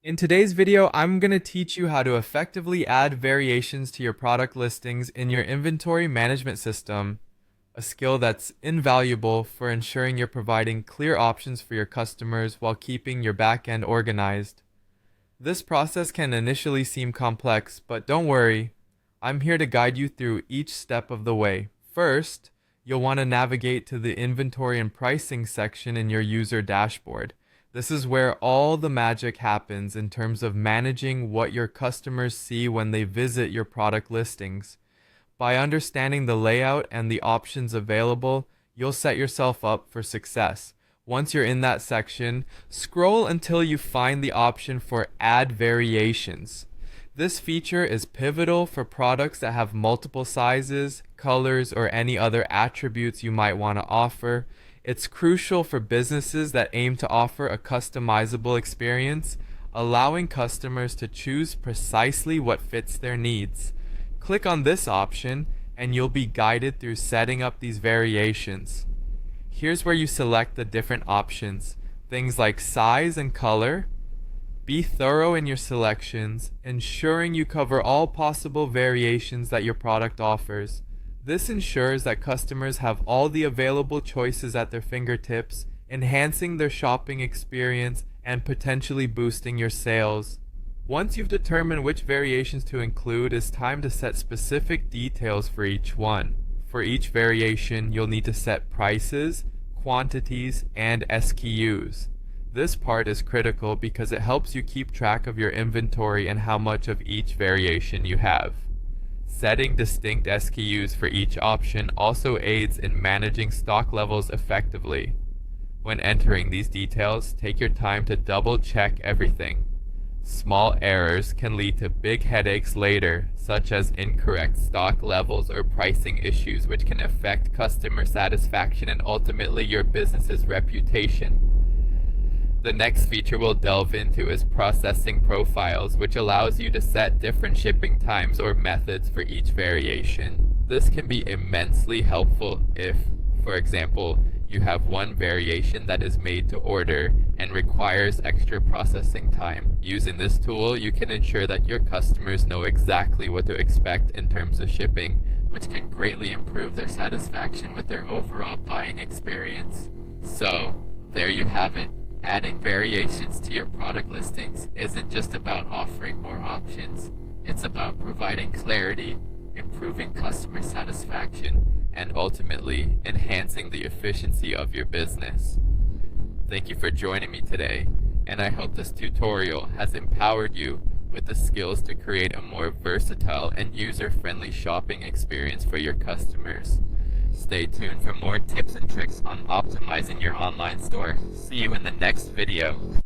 In today's video, I'm going to teach you how to effectively add variations to your product listings in your inventory management system, a skill that's invaluable for ensuring you're providing clear options for your customers while keeping your backend organized. This process can initially seem complex, but don't worry, I'm here to guide you through each step of the way. First, you'll want to navigate to the inventory and pricing section in your user dashboard. This is where all the magic happens in terms of managing what your customers see when they visit your product listings. By understanding the layout and the options available, you'll set yourself up for success. Once you're in that section, scroll until you find the option for Add Variations. This feature is pivotal for products that have multiple sizes, colors, or any other attributes you might want to offer. It's crucial for businesses that aim to offer a customizable experience, allowing customers to choose precisely what fits their needs. Click on this option and you'll be guided through setting up these variations. Here's where you select the different options, things like size and color. Be thorough in your selections, ensuring you cover all possible variations that your product offers. This ensures that customers have all the available choices at their fingertips, enhancing their shopping experience and potentially boosting your sales. Once you've determined which variations to include, it's time to set specific details for each one. For each variation, you'll need to set prices, quantities, and SKUs. This part is critical because it helps you keep track of your inventory and how much of each variation you have. Setting distinct SKUs for each option also aids in managing stock levels effectively. When entering these details, take your time to double check everything. Small errors can lead to big headaches later, such as incorrect stock levels or pricing issues, which can affect customer satisfaction and ultimately your business's reputation. The next feature we'll delve into is processing profiles, which allows you to set different shipping times or methods for each variation. This can be immensely helpful if, for example, you have one variation that is made to order and requires extra processing time. Using this tool, you can ensure that your customers know exactly what to expect in terms of shipping, which can greatly improve their satisfaction with their overall buying experience. So, there you have it. Adding variations to your product listings isn't just about offering more options. It's about providing clarity, improving customer satisfaction, and ultimately enhancing the efficiency of your business. Thank you for joining me today, and I hope this tutorial has empowered you with the skills to create a more versatile and user-friendly shopping experience for your customers. Stay tuned for more tips and tricks on optimizing your online store. See you in the next video.